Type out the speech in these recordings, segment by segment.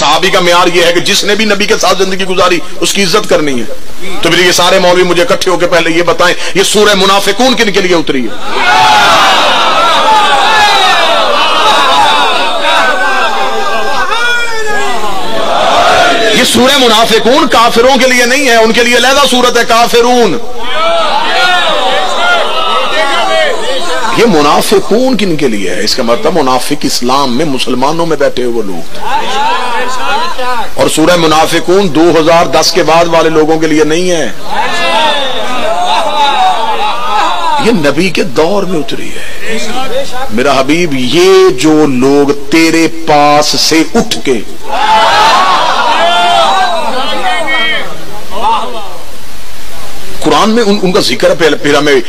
सहाबी का म्यार यह है कि जिसने भी नबी के साथ जिंदगी गुजारी उसकी इज्जत करनी है। तो फिर ये सारे मौलवी मुझे इकट्ठे होकर पहले ये बताएं, ये सूरह मुनाफिकून किन के लिए उतरी है? ये सूरह मुनाफिकून काफिरों के लिए नहीं है, उनके लिए अलहदा सूरत है काफिरून। ये मुनाफिकून किन के लिए है? इसका मतलब मुनाफिक इस्लाम में मुसलमानों में बैठे हुए लोग। और सूरह मुनाफिकून 2010 के बाद वाले लोगों के लिए नहीं है, ये नबी के दौर में उतरी है। मेरा हबीब, ये जो लोग तेरे पास से उठ के कुरान में उनका जिक्र है, फिर हमें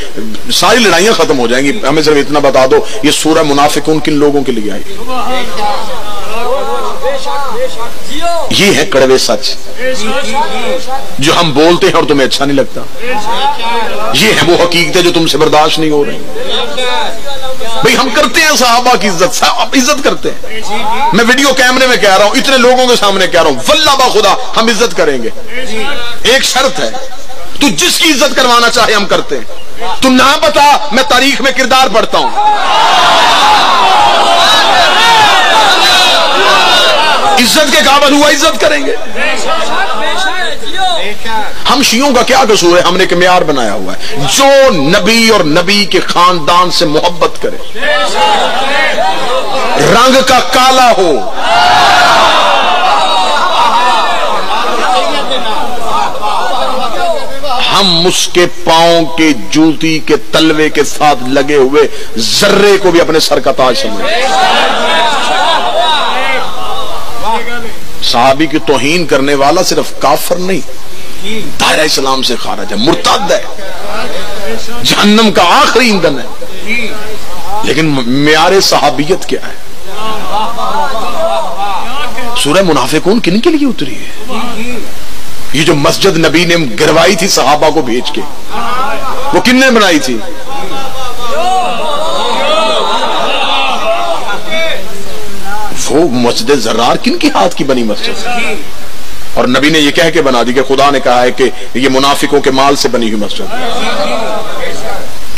सारी लड़ाइयां खत्म हो जाएंगी। हमें सिर्फ इतना बता दो, ये सूरह मुनाफिकून किन लोगों के लिए आई? ये है कड़वे सच जो हम बोलते हैं और तुम्हें अच्छा नहीं लगता। ये है वो हकीकतें जो तुमसे बर्दाश्त नहीं हो रही। भाई हम करते हैं सहाबा की इज्जत, इज्जत करते हैं। मैं वीडियो कैमरे में कह रहा हूं, इतने लोगों के सामने कह रहा हूं, वल्लाह बा खुदा हम इज्जत करेंगे। एक शर्त है, तू जिसकी इज्जत करवाना चाहे हम करते हैं। तू ना बता, मैं तारीख में किरदार पढ़ता हूं। इज्जत के काबिल हुआ इज्जत करेंगे। हम शियों का क्या कसूर है? हमने एक म्यार बनाया हुआ है, जो नबी और नबी के खानदान से मोहब्बत करे, रंग का काला हो, हम उसके पांव के जूती के तलवे के साथ लगे हुए जर्रे को भी अपने सर का ताज समझे। सहाबी की तौहीन करने वाला सिर्फ काफिर नहीं, दायरा इस्लाम से खारिज है, मुर्तद है, जहन्नम का आखिरी ईंधन है। लेकिन म्यारे सहाबियत क्या है? सूरह मुनाफिकून किन के लिए उतरी है? ये जो मस्जिद नबी ने गिरवाई थी सहाबा को भेज के, वो किन्ने बनाई थी? वो मस्जिद ज़र्रार किन के हाथ की बनी मस्जिद? और नबी ने ये कह के बना दी कि खुदा ने कहा है कि ये मुनाफिकों के माल से बनी हुई मस्जिद,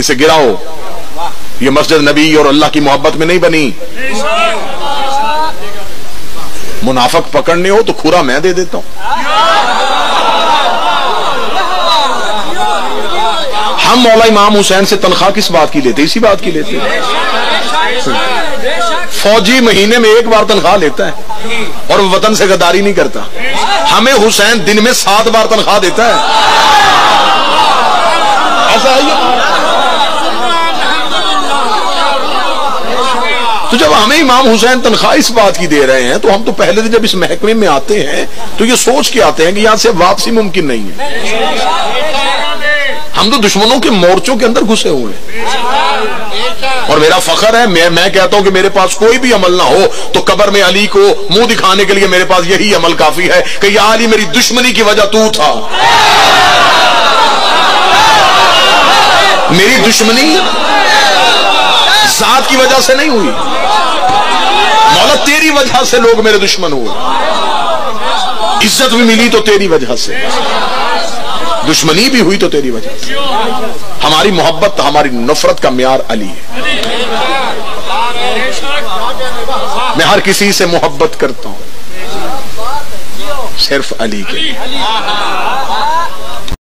इसे गिराओ। ये मस्जिद नबी और अल्लाह की मोहब्बत में नहीं बनी। मुनाफिक पकड़ने हो तो खुरा मैं दे देता हूं। हम मौला इमाम हुसैन से तनख्वाह किस बात की लेते? इसी बात की लेते। फौजी महीने में एक बार तनख्वाह लेता है और वो वतन से गद्दारी नहीं करता। हमें हुसैन दिन में 7 बार तनख्वाह देता है। ऐसा है। तो जब हमें इमाम हुसैन तनख्वाह इस बात की दे रहे हैं, तो हम तो पहले दिन जब इस महकमे में आते हैं तो ये सोच के आते हैं कि यहां से वापसी मुमकिन नहीं है। हम तो दुश्मनों के मोर्चों के अंदर घुसे हुए हैं। और मेरा फख्र है, मैं कहता हूं कि मेरे पास कोई भी अमल ना हो तो कब्र में अली को मुंह दिखाने के लिए मेरे पास यही अमल काफी है कि या अली मेरी दुश्मनी की वजह तू था। मेरी दुश्मनी जात की वजह से नहीं हुई, मौला तेरी वजह से लोग मेरे दुश्मन हुए। इज्जत भी मिली तो तेरी वजह से, दुश्मनी भी हुई तो तेरी वजह से। हमारी मोहब्बत, हमारी नफरत का म्यार अली है। मैं हर किसी से मोहब्बत करता हूं सिर्फ अली के।